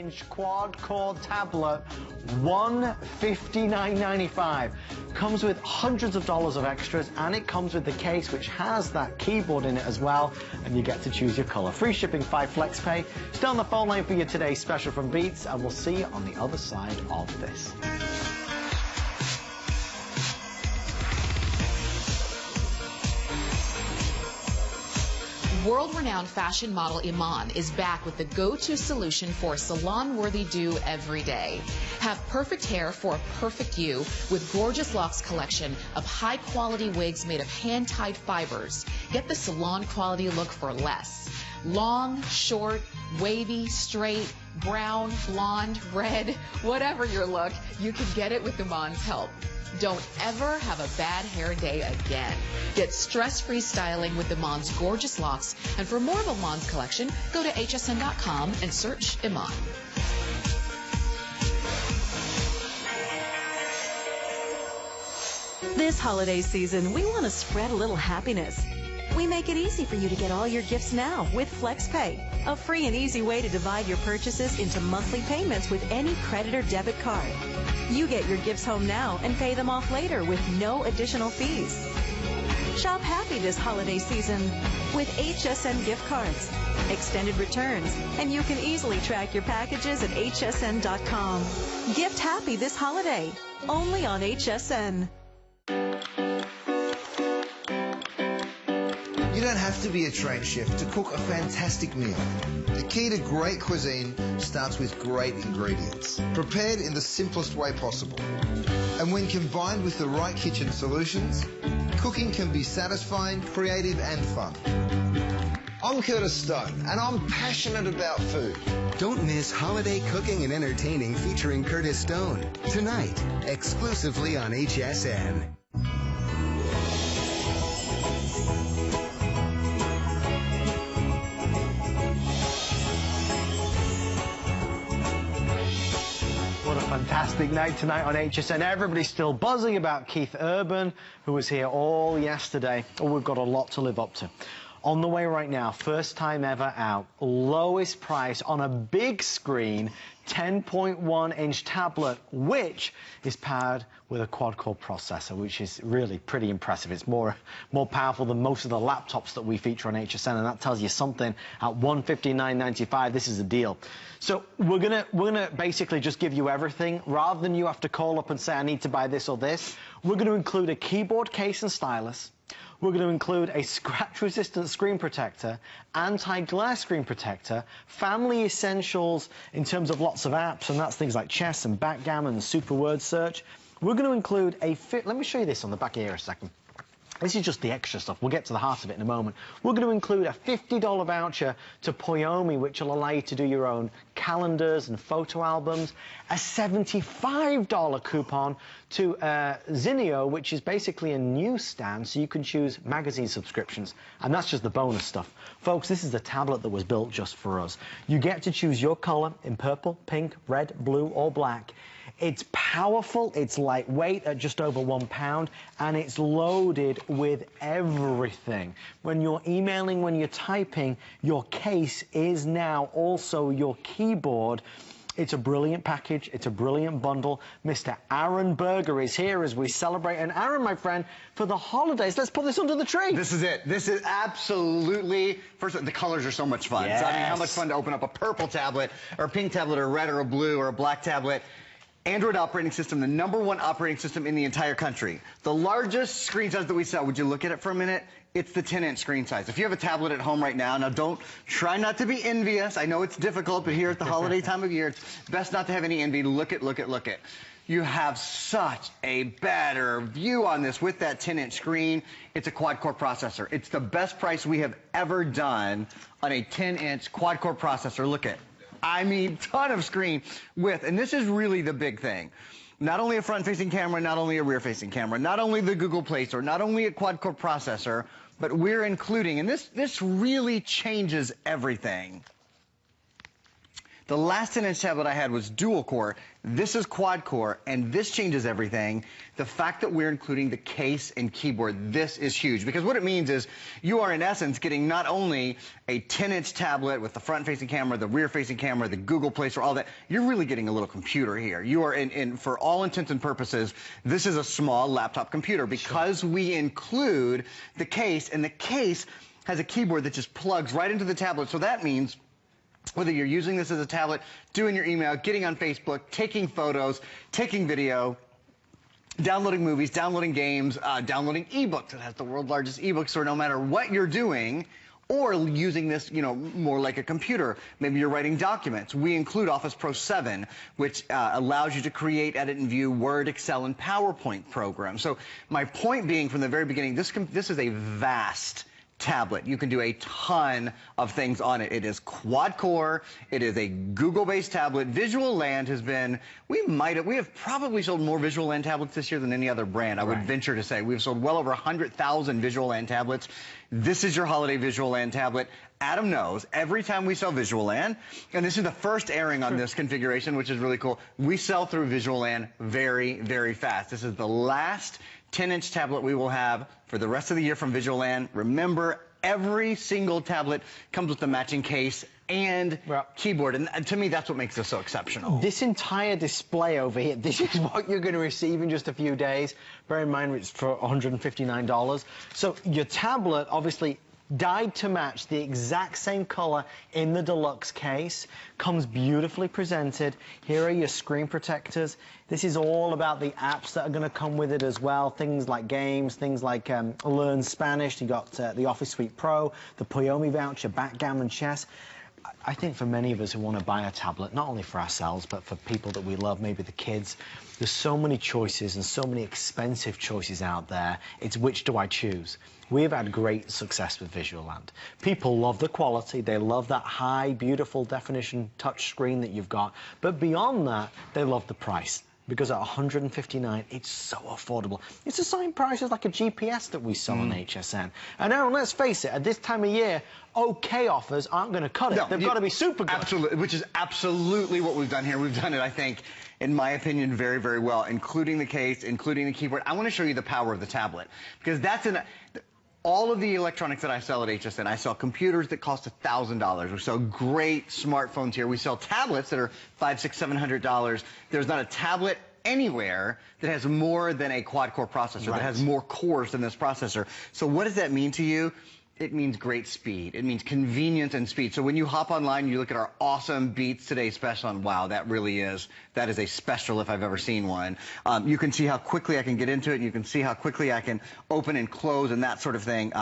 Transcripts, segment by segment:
14-inch quad-core tablet, $159.95. Comes with hundreds of dollars of extras, and it comes with the case, which has that keyboard in it as well, and you get to choose your color. Free shipping, 5 flex pay. Stay on the phone line for your today's special from Beats, and we'll see you on the other side of this. World-renowned fashion model Iman is back with the go-to solution for a salon-worthy do every day. Have perfect hair for a perfect you with Gorgeous Locks collection of high-quality wigs made of hand-tied fibers. Get the salon-quality look for less. Long, short, wavy, straight, brown, blonde, red, whatever your look, you can get it with Iman's help. Don't ever have a bad hair day again. Get stress-free styling with Iman's Gorgeous Locks. And for more of Iman's collection, go to hsn.com and search Iman. This holiday season, we want to spread a little happiness. We make it easy for you to get all your gifts now with FlexPay, a free and easy way to divide your purchases into monthly payments with any credit or debit card. You get your gifts home now and pay them off later with no additional fees. Shop happy this holiday season with HSN gift cards, extended returns, and you can easily track your packages at hsn.com. Gift happy this holiday, only on HSN. You don't have to be a trained chef to cook a fantastic meal. The key to great cuisine starts with great ingredients, prepared in the simplest way possible. And when combined with the right kitchen solutions, cooking can be satisfying, creative, and fun. I'm Curtis Stone, and I'm passionate about food. Don't miss Holiday Cooking and Entertaining featuring Curtis Stone, tonight, exclusively on HSN. Fantastic night tonight on HSN. Everybody's still buzzing about Keith Urban, who was here all yesterday. Oh, we've got a lot to live up to. On the way right now, first time ever out, lowest price on a big screen, 10.1-inch tablet, which is powered with a quad-core processor, which is really pretty impressive. It's more powerful than most of the laptops that we feature on HSN, and that tells you something. At $159.95, this is a deal. So we're gonna basically just give you everything, rather than you have to call up and say, I need to buy this or this. We're going to include a keyboard case and stylus. We're going to include a scratch-resistant screen protector, anti-glare screen protector, family essentials in terms of lots of apps, and that's things like chess and backgammon and super word search. We're going to include let me show you this on the back here a second. This is just the extra stuff. We'll get to the heart of it in a moment. We're going to include a $50 voucher to Poyomi, which will allow you to do your own calendars and photo albums. A $75 coupon to Zinio, which is basically a newsstand, so you can choose magazine subscriptions. And that's just the bonus stuff. Folks, this is the tablet that was built just for us. You get to choose your color in purple, pink, red, blue, or black. It's powerful, it's lightweight at just over 1 pound, and it's loaded with everything. When you're emailing, when you're typing, your case is now also your keyboard. It's a brilliant package, it's a brilliant bundle. Mr. Aaron Berger is here as we celebrate. And Aaron, my friend, for the holidays, let's put this under the tree. This is it. This is absolutely, first of all, the colors are so much fun. Yes. So, I mean, how much fun to open up a purple tablet, or a pink tablet, or a red, or a blue, or a black tablet. Android operating system, the #1 operating system in the entire country. The largest screen size that we sell, would you look at it for a minute? It's the 10-inch screen size. If you have a tablet at home right now, try not to be envious. I know it's difficult, but here at the holiday time of year, it's best not to have any envy. Look at. You have such a better view on this with that 10-inch screen. It's a quad-core processor. It's the best price we have ever done on a 10-inch quad-core processor. Look at. I mean, ton of screen width, and this is really the big thing. Not only a front-facing camera, not only a rear-facing camera, not only the Google Play Store, not only a quad-core processor, but we're including, and this really changes everything, The last 10-inch tablet I had was dual core. This is quad core, and this changes everything. The fact that we're including the case and keyboard, this is huge, because what it means is you are in essence getting not only a 10-inch tablet with the front-facing camera, the rear-facing camera, the Google Play Store, all that. You're really getting a little computer here. You are for all intents and purposes, this is a small laptop computer because we include the case, and the case has a keyboard that just plugs right into the tablet. So that means whether you're using this as a tablet, doing your email, getting on Facebook, taking photos, taking video, downloading movies, downloading games, downloading ebooks. It has the world's largest ebook store. No matter what you're doing, or using this, you know, more like a computer. Maybe you're writing documents. We include Office Pro 7, which allows you to create, edit, and view Word, Excel, and PowerPoint programs. So my point being from the very beginning, this is a vast tablet. You can do a ton of things on it. It is quad core. It is a Google-based tablet. Visual Land has been, we have probably sold more Visual Land tablets this year than any other brand. I would venture to say we've sold well over 100,000 Visual Land tablets. This is your holiday Visual Land tablet. Adam knows every time we sell Visual Land, and this is the first airing on this configuration, which is really cool. We sell through Visual Land very, very fast. This is the last 10-inch tablet we will have for the rest of the year from Visual Land. Remember, every single tablet comes with the matching case and keyboard, and to me, that's what makes this so exceptional. This entire display over here, this is what you're going to receive in just a few days. Bear in mind, it's for $159. So your tablet, obviously, dyed to match, the exact same color in the deluxe case, comes beautifully presented. Here are your screen protectors. This is all about the apps that are going to come with it as well, things like games, things like Learn Spanish. You got the Office Suite Pro, the Poyomi voucher, backgammon, chess. I think for many of us who want to buy a tablet, not only for ourselves, but for people that we love, maybe the kids, there's so many choices and so many expensive choices out there. It's which do I choose? We've had great success with Visual Land. People love the quality. They love that high, beautiful definition touch screen that you've got. But beyond that, they love the price. Because at $159, it's so affordable. It's the same price as like a GPS that we sell on HSN. And now, let's face it, at this time of year, okay offers aren't going to cut it. They've got to be super good. Absolutely, which is absolutely what we've done here. We've done it, I think, in my opinion, very, very well, including the case, including the keyboard. I want to show you the power of the tablet, because that's all of the electronics that I sell at HSN. I sell computers that cost $1,000. We sell great smartphones here. We sell tablets that are $500, $600, $700. There's not a tablet anywhere that has more than a quad-core processor, that has more cores than this processor. So what does that mean to you? It means great speed. It means convenience and speed. So when you hop online, you look at our awesome Beats Today special, and wow, that is a special if I've ever seen one. You can see how quickly I can get into it. You can see how quickly I can open and close and that sort of thing.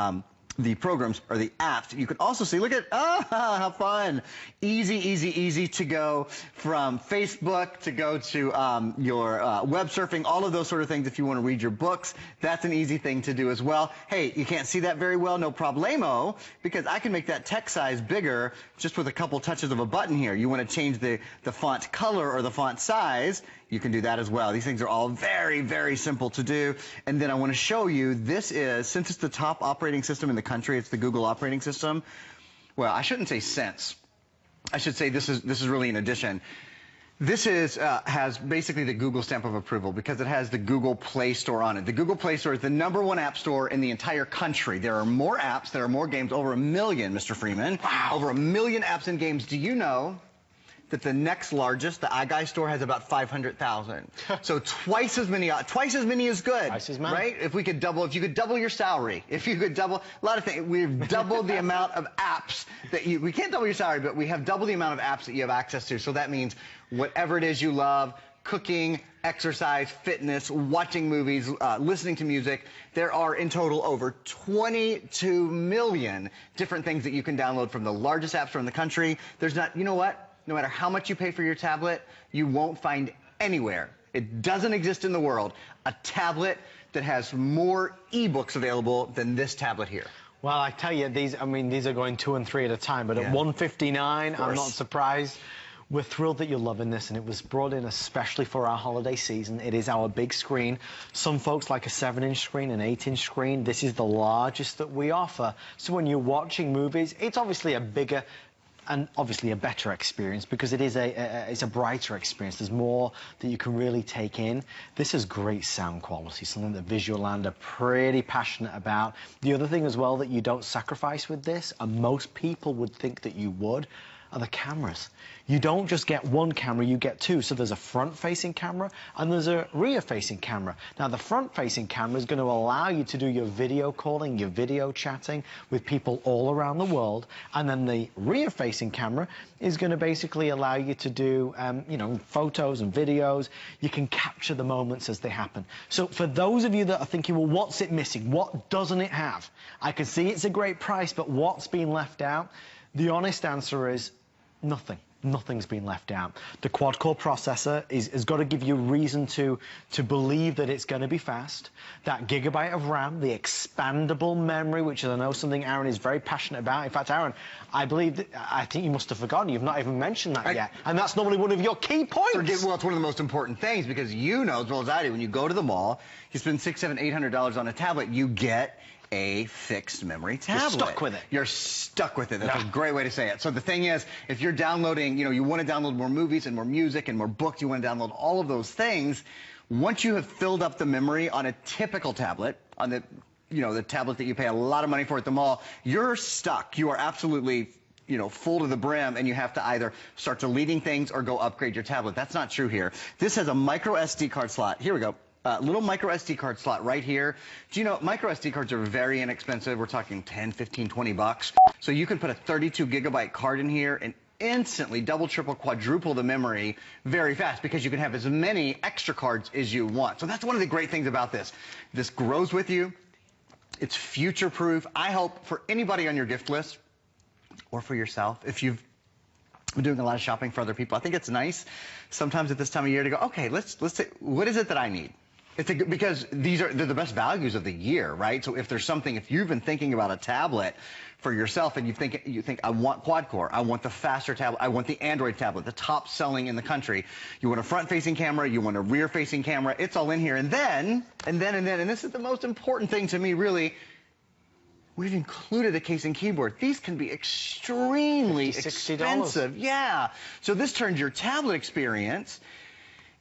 The programs or the apps. You can also see, look at, how fun. Easy, easy, easy to go from Facebook to go to your web surfing, all of those sort of things. If you want to read your books, that's an easy thing to do as well. Hey, you can't see that very well, no problemo, because I can make that text size bigger just with a couple touches of a button here. You want to change the font color or the font size, you can do that as well. These things are all very, very simple to do. And then I want to show you, this is, since it's the top operating system in the country, it's the Google operating system. Well, I shouldn't say since. I should say this is really an addition. This has basically the Google stamp of approval because it has the Google Play Store on it. The Google Play Store is the #1 app store in the entire country. There are more apps, there are more games, over 1 million, Mr. Freeman. Wow. Over 1 million apps and games. Do you know that the next largest, the iGuy store, has about 500,000. So twice as many is good. Twice as many. Right? If you could double your salary, if you could double, a lot of things, we've doubled the amount of apps that we can't double your salary, but we have doubled the amount of apps that you have access to. So that means whatever it is you love, cooking, exercise, fitness, watching movies, listening to music, there are in total over 22 million different things that you can download from the largest app store in the country. There's not, you know what? No matter how much you pay for your tablet, you won't find anywhere, it doesn't exist in the world, a tablet that has more ebooks available than this tablet here. Well, I tell you, these are going 2 and 3 at a time, but at $159, I'm not surprised. We're thrilled that you're loving this, and it was brought in especially for our holiday season. It is our big screen. Some folks like a 7-inch screen, an 8-inch screen. This is the largest that we offer. So when you're watching movies, it's obviously a bigger and obviously a better experience because it is it's a brighter experience. There's more that you can really take in. This has great sound quality, something that Visualland are pretty passionate about. The other thing as well that you don't sacrifice with this, and most people would think that you would, are the cameras. You don't just get one camera, you get two. So there's a front-facing camera and there's a rear-facing camera. Now, the front-facing camera is going to allow you to do your video calling, your video chatting with people all around the world. And then the rear-facing camera is going to basically allow you to do, you know, photos and videos. You can capture the moments as they happen. So for those of you that are thinking, well, what's it missing? What doesn't it have? I can see it's a great price, but what's been left out? The honest answer is nothing. Nothing's been left out. The quad-core processor has got to give you reason to believe that it's going to be fast. That gigabyte of RAM, the expandable memory, which I know something Aaron is very passionate about. In fact, Aaron, I think you must have forgotten. You've not even mentioned that yet. And that's normally one of your key points. Well, it's one of the most important things because you know as well as I do, when you go to the mall, you spend $600, $700, $800 on a tablet, you get a fixed memory tablet. You're stuck with it. You're stuck with it. That's a great way to say it. So the thing is, if you're downloading, you know, you want to download more movies and more music and more books, you want to download all of those things, once you have filled up the memory on a typical tablet, on the, you know, the tablet that you pay a lot of money for at the mall, you're stuck. You are absolutely, you know, full to the brim, and you have to either start deleting things or go upgrade your tablet. That's not true here. This has a micro SD card slot. Here we go. Little micro SD card slot right here. Do you know, micro SD cards are very inexpensive. We're talking 10, 15, 20 bucks. So you can put a 32 gigabyte card in here and instantly double, triple, quadruple the memory very fast because you can have as many extra cards as you want. So that's one of the great things about this. This grows with you. It's future-proof. I hope for anybody on your gift list or for yourself, if you've been doing a lot of shopping for other people, I think it's nice sometimes at this time of year to go, okay, let's say, what is it that I need? Because they're the best values of the year, right? So if there's something, if you've been thinking about a tablet for yourself and you think I want QuadCore, I want the faster tablet, I want the Android tablet, the top selling in the country. You want a front-facing camera, you want a rear-facing camera, it's all in here. And then, and this is the most important thing to me, really, we've included a case and keyboard. These can be extremely expensive. Yeah. So this turns your tablet experience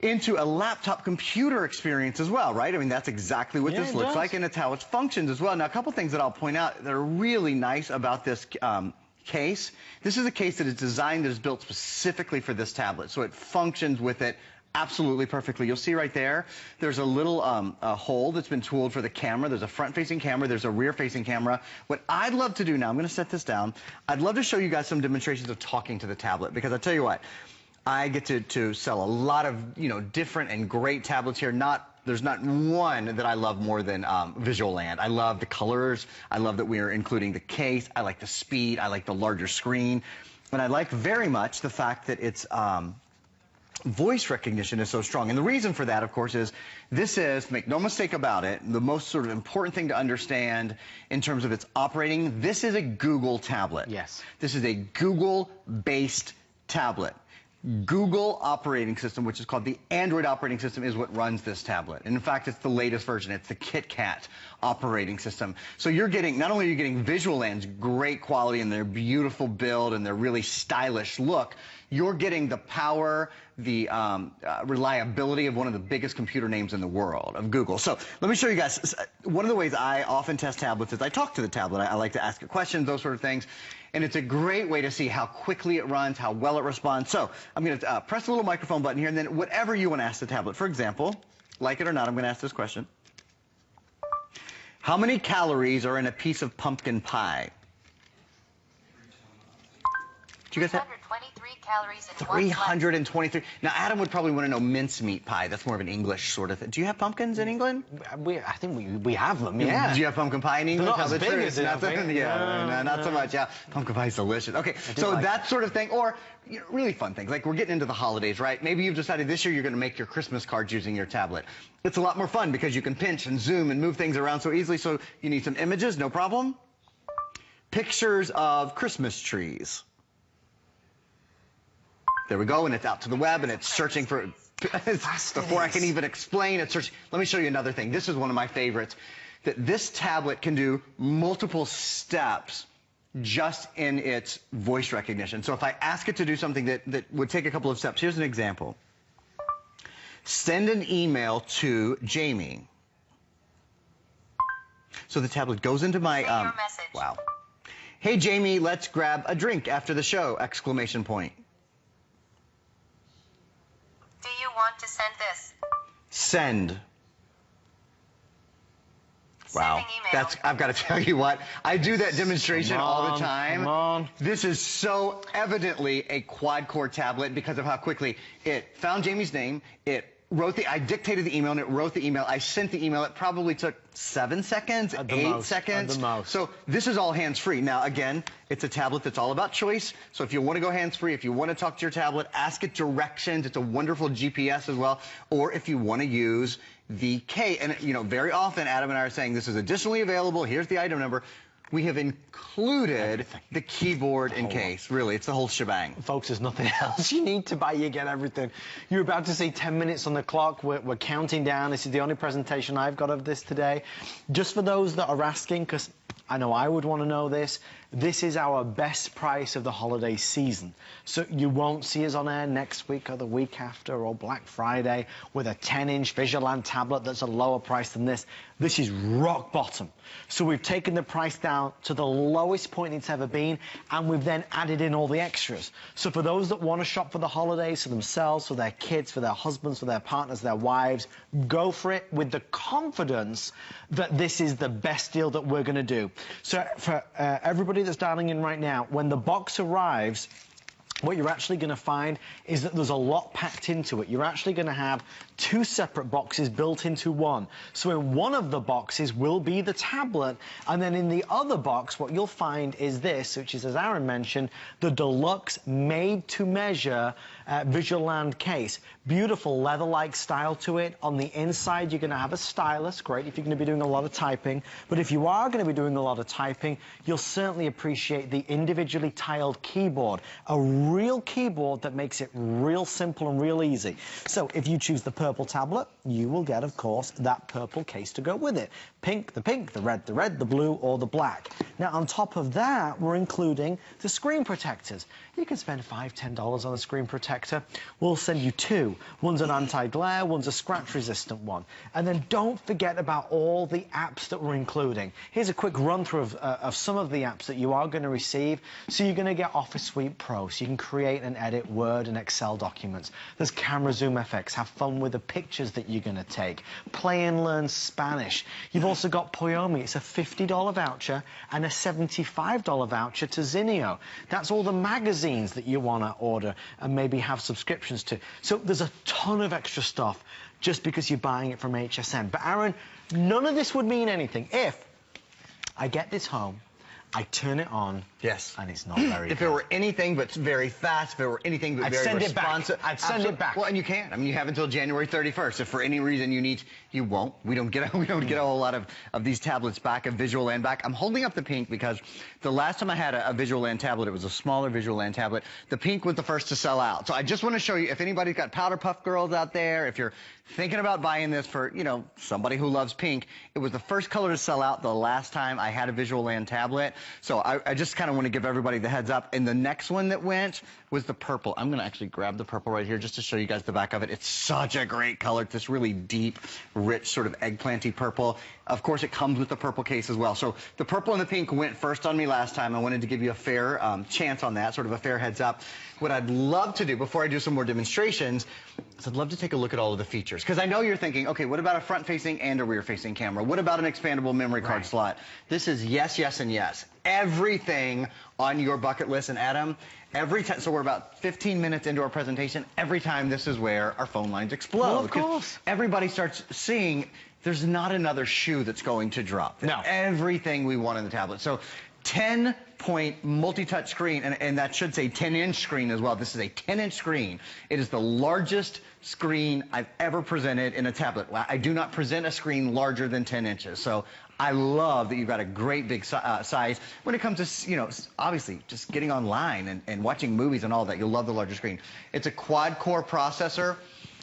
into a laptop computer experience as well, right? I mean, that's exactly what this looks like, and it's how it functions as well. Now, a couple things that I'll point out that are really nice about this case. This is a case that is designed, that is built specifically for this tablet, so it functions with it absolutely perfectly. You'll see right there, there's a little hole that's been tooled for the camera. There's a front-facing camera. There's a rear-facing camera. What I'd love to do now, I'm going to set this down. I'd love to show you guys some demonstrations of talking to the tablet, because I'll tell you what, I get to sell a lot of, you know, different and great tablets here. There's not one that I love more than Visualland. I love the colors. I love that we are including the case. I like the speed. I like the larger screen. And I like very much the fact that it's voice recognition is so strong. And the reason for that, of course, is this is, make no mistake about it, the most sort of important thing to understand in terms of its operating. This is a Google tablet. Yes. This is a Google-based tablet. Google operating system, which is called the Android operating system, is what runs this tablet. And in fact, it's the latest version. It's the KitKat operating system. So you're getting, not only are you getting Visualland's great quality and their beautiful build and their really stylish look, you're getting the power, the reliability of one of the biggest computer names in the world, of Google. So let me show you guys. One of the ways I often test tablets is I talk to the tablet. I like to ask it questions, those sort of things. And it's a great way to see how quickly it runs, how well it responds. So I'm going to press the little microphone button here, and then whatever you want to ask the tablet. For example, like it or not, I'm going to ask this question. How many calories are in a piece of pumpkin pie? Do you guys have 323 calories in 323. Now, Adam would probably want to know mincemeat pie. That's more of an English sort of thing. Do you have pumpkins in England? I think we have them, yeah. Do you have pumpkin pie in England? Not as big as it, I think. Yeah, not so much. Yeah, pumpkin pie is delicious. Okay, so that sort of thing, or you know, really fun things. Like we're getting into the holidays, right? Maybe you've decided this year you're going to make your Christmas cards using your tablet. It's a lot more fun because you can pinch and zoom and move things around so easily. So you need some images, no problem. Pictures of Christmas trees. There we go, and it's out to the web, and it's searching for, before I can even explain, it's searching. Let me show you another thing. This is one of my favorites, that this tablet can do multiple steps just in its voice recognition. So if I ask it to do something that would take a couple of steps, here's an example. Send an email to Jamie. So the tablet goes into my, your message. Wow. Hey Jamie, let's grab a drink after the show, exclamation point. Do you want to send this? Send. Wow, Sending email. I've got to tell you what, I do that demonstration all the time. Come on. This is so evidently a quad-core tablet because of how quickly it found Jamie's name, I dictated the email and it wrote the email. I sent the email. It probably took 7 seconds, 8 seconds. At the most. So this is all hands-free. Now, again, it's a tablet that's all about choice. So if you want to go hands-free, if you want to talk to your tablet, ask it directions. It's a wonderful GPS as well. Or if you want to use the K. And, you know, very often Adam and I are saying this is additionally available. Here's the item number. We have included the keyboard and case. Really, it's the whole shebang. Folks, there's nothing else you need to buy. You get everything. You're about to see 10 minutes on the clock. We're counting down. This is the only presentation I've got of this today. Just for those that are asking, because I know I would want to know this is our best price of the holiday season. So you won't see us on air next week or the week after or Black Friday with a 10-inch Visualand tablet that's a lower price than this. This is rock bottom. So we've taken the price down to the lowest point it's ever been, and we've then added in all the extras. So for those that want to shop for the holidays, for themselves, for their kids, for their husbands, for their partners, their wives, go for it with the confidence that this is the best deal that we're going to do. So for everybody that's dialing in right now, when the box arrives, what you're actually going to find is that there's a lot packed into it. You're actually going to have 2 separate boxes built into one. So in one of the boxes will be the tablet, and then in the other box, what you'll find is this, which is, as Aaron mentioned, the deluxe made-to-measure Visualand case. Beautiful leather-like style to it. On the inside, you're going to have a stylus, great if you're going to be doing a lot of typing. But if you are going to be doing a lot of typing, you'll certainly appreciate the individually tiled keyboard. A real keyboard that makes it real simple and real easy. So if you choose the purple tablet, you will get, of course, that purple case to go with it. Pink, the red, the blue, or the black. Now, on top of that, we're including the screen protectors. You can spend $5, $10 on a screen protector. We'll send you 2. One's an anti-glare, one's a scratch-resistant one. And then don't forget about all the apps that we're including. Here's a quick run-through of some of the apps that you are going to receive. So you're going to get Office Suite Pro, so you can create and edit Word and Excel documents. There's Camera Zoom FX, have fun with the pictures that you're going to take. Play and learn Spanish. You've also got Poyomi. It's a $50 voucher and a $75 voucher to Zinio. That's all the magazines that you want to order and maybe have subscriptions to. So there's a ton of extra stuff just because you're buying it from HSN. But Aaron, none of this would mean anything if I get this home, I turn it on, yes, and it's not very If it were anything but very fast, if it were anything but very responsive. I'd send it back. Well, and you can. I mean, you have until January 31st. If for any reason you won't. We don't get a whole lot of these tablets back, of Visualand back. I'm holding up the pink because the last time I had a Visualand tablet, it was a smaller Visualand tablet. The pink was the first to sell out. So I just want to show you, if anybody's got Powder Puff Girls out there, if you're thinking about buying this for, you know, somebody who loves pink, it was the first color to sell out the last time I had a Visualand tablet. So I just kind of want to give everybody the heads up. And the next one that went was the purple. I'm going to actually grab the purple right here just to show you guys the back of it. It's such a great color. It's this really deep, rich, sort of eggplanty purple. Of course, it comes with the purple case as well. So the purple and the pink went first on me last time. I wanted to give you a fair chance on that, sort of a fair heads up. What I'd love to do before I do some more demonstrations is I'd love to take a look at all of the features. Because I know you're thinking, okay, what about a front-facing and a rear-facing camera? What about an expandable memory card slot? This is yes, yes, and yes. Everything on your bucket list. And Adam, every time, so we're about 15 minutes into our presentation, every time this is where our phone lines explode. Well, of course. Everybody starts seeing there's not another shoe that's going to drop. No. Everything we want in the tablet. So 10-point multi-touch screen, and that should say 10-inch screen as well. This is a 10-inch screen. It is the largest screen I've ever presented in a tablet. I do not present a screen larger than 10 inches. So I love that you've got a great big size. When it comes to, you know, obviously just getting online and watching movies and all that, you'll love the larger screen. It's a quad-core processor.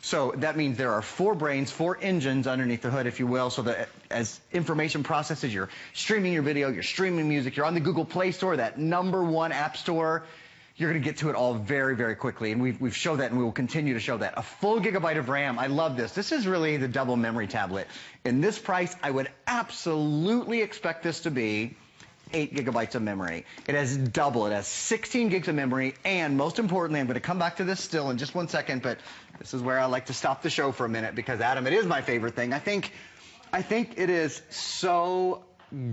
So that means there are 4 brains, 4 engines underneath the hood, if you will, so that as information processes, you're streaming your video, you're streaming music, you're on the Google Play Store, that #1 app store, you're going to get to it all very, very quickly. And we've showed that, and we will continue to show that. A full gigabyte of RAM. I love this. This is really the double memory tablet. In this price, I would absolutely expect this to be 8 gigabytes of memory. It has double. It has 16 gigs of memory, and most importantly, I'm going to come back to this still in just one second, but this is where I like to stop the show for a minute because, Adam, it is my favorite thing. I think it is so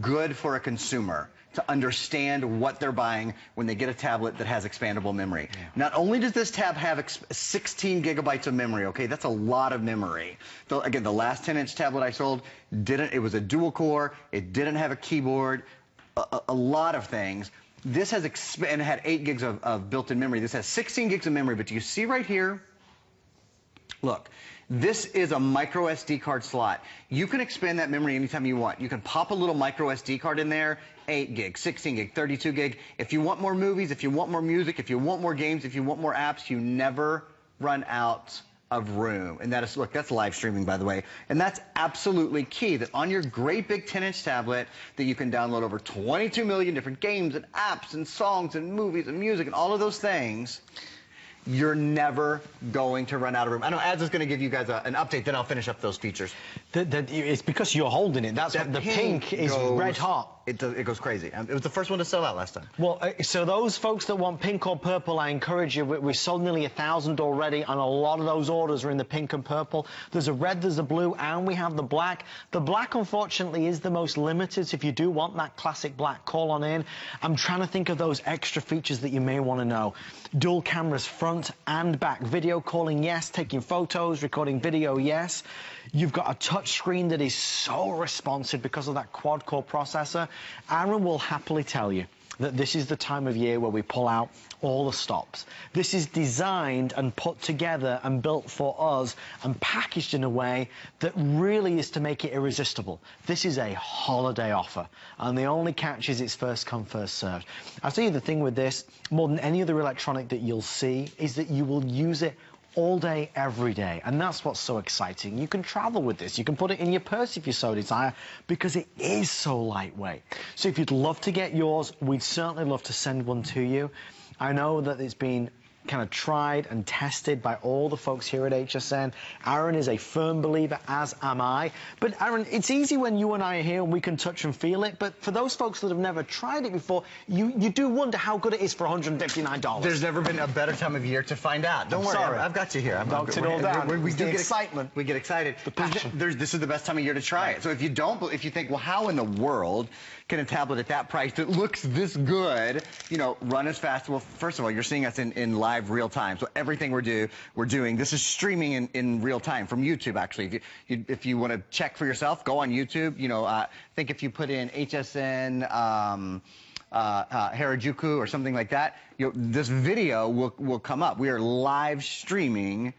good for a consumer to understand what they're buying when they get a tablet that has expandable memory. Yeah. Not only does this tab have 16 gigabytes of memory, okay, that's a lot of memory. Again, the last 10-inch tablet I sold it was a dual core, it didn't have a keyboard, a lot of things. This has and it had 8 gigs of built-in memory. This has 16 gigs of memory, but do you see right here? Look, this is a micro SD card slot. You can expand that memory anytime you want. You can pop a little micro SD card in there, 8 gig, 16 gig, 32 gig. If you want more movies, if you want more music, if you want more games, if you want more apps, you never run out of room. And that is, look, that's live streaming, by the way. And that's absolutely key, that on your great big 10-inch tablet that you can download over 22 million different games and apps and songs and movies and music and all of those things, you're never going to run out of room. I know Ads is going to give you guys an update, then I'll finish up those features. It's because you're holding it. That's what the pink is red hot. It goes crazy. It was the first one to sell out last time. Well, so those folks that want pink or purple, I encourage you. We sold nearly 1,000 already, and a lot of those orders are in the pink and purple. There's a red, there's a blue, and we have the black. The black, unfortunately, is the most limited. So if you do want that classic black, call on in. I'm trying to think of those extra features that you may want to know. Dual cameras front and back. Video calling, yes. Taking photos, recording video, yes. You've got a touch screen that is so responsive because of that quad-core processor. Aaron will happily tell you that this is the time of year where we pull out all the stops. This is designed and put together and built for us and packaged in a way that really is to make it irresistible. This is a holiday offer, and the only catch is it's first come, first served. I'll tell you the thing with this, more than any other electronic that you'll see, is that you will use it all day, every day, and that's what's so exciting. You can travel with this. You can put it in your purse if you so desire, because it is so lightweight. So if you'd love to get yours, we'd certainly love to send one to you. I know that it's been kind of tried and tested by all the folks here at HSN. Aaron is a firm believer, as am I. But Aaron, it's easy when you and I are here and we can touch and feel it, but for those folks that have never tried it before, you do wonder how good it is for $159. There's never been a better time of year to find out. Don't worry, I've got you here. I've knocked it all down. We do get excitement. We get excited. The passion. This is the best time of year to try it. So if you think, well, how in the world can a tablet at that price that looks this good, you know, run as fast? Well, first of all, you're seeing us in live real time. So everything we're doing, this is streaming in real time from YouTube, actually. If you want to check for yourself, go on YouTube. You know, I think if you put in HSN Harajuku or something like that, this video will come up. We are live streaming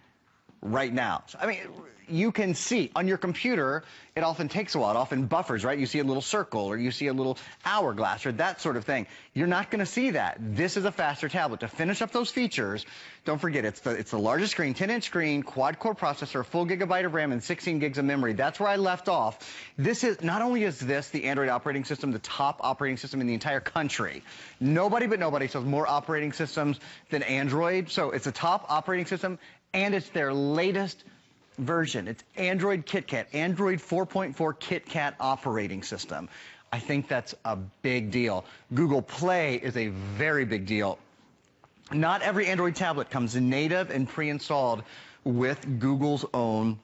right now. So, I mean, you can see on your computer, it often takes a while. It often buffers, right? You see a little circle or you see a little hourglass or that sort of thing. You're not going to see that. This is a faster tablet. To finish up those features, don't forget, it's the largest screen, 10-inch screen, quad-core processor, full gigabyte of RAM, and 16 gigs of memory. That's where I left off. This is, not only is this the Android operating system, the top operating system in the entire country. Nobody but nobody sells more operating systems than Android. So it's a top operating system, and it's their latest version. It's Android KitKat, Android 4.4 KitKat operating system. I think that's a big deal. Google Play is a very big deal. Not every Android tablet comes native and pre-installed with Google's own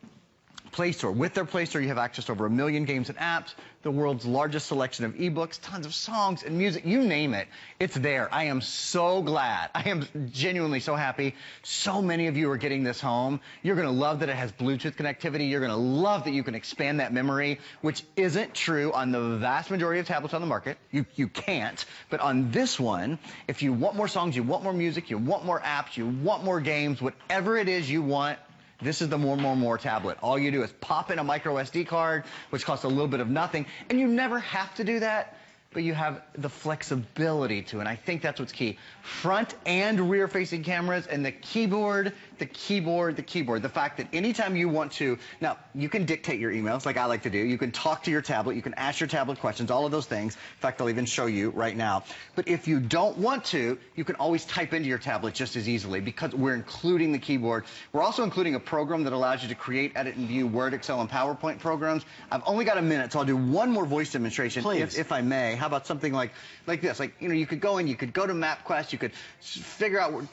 Play Store. With their Play Store, you have access to over 1 million games and apps, the world's largest selection of ebooks, tons of songs and music, you name it, it's there. I am so glad. I am genuinely so happy. So many of you are getting this home. You're going to love that it has Bluetooth connectivity. You're going to love that you can expand that memory, which isn't true on the vast majority of tablets on the market. You can't. But on this one, if you want more songs, you want more music, you want more apps, you want more games, whatever it is you want, this is the more tablet. All you do is pop in a micro SD card, which costs a little bit of nothing, and you never have to do that. but you have the flexibility to, and I think that's what's key. Front and rear facing cameras, and the keyboard. The fact that anytime you want to, now you can dictate your emails like I like to do. You can talk to your tablet, you can ask your tablet questions, all of those things. In fact, I'll even show you right now. But if you don't want to, you can always type into your tablet just as easily because we're including the keyboard. We're also including a program that allows you to create, edit, and view Word, Excel, and PowerPoint programs. I've only got a minute, so I'll do one more voice demonstration, if I may. How about something like this? Like, you know, you could go to MapQuest, you could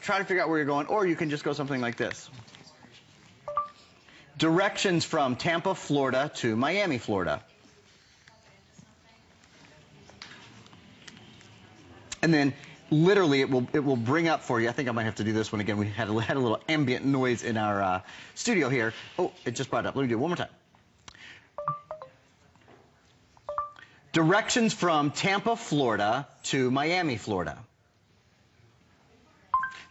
try to figure out where you're going, or you can just go something like this. Directions from Tampa, Florida to Miami, Florida. And then literally it will bring up for you. I think I might have to do this one again. We had a little ambient noise in our studio here. Oh, it just brought it up. Let me do it one more time. Directions from Tampa, Florida to Miami, Florida.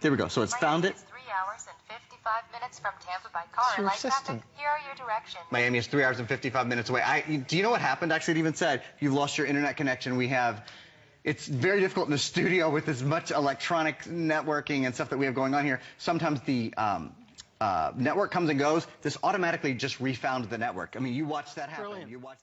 There we go. So it's found it. 3 hours and 55 minutes from Tampa by car and light traffic. Here are your directions. Miami is 3 hours and 55 minutes away. Do you know what happened? Actually, it even said you've lost your internet connection. It's very difficult in the studio with as much electronic networking and stuff that we have going on here. Sometimes the network comes and goes. This automatically just refound the network. I mean, you watch that happen. Brilliant. You watch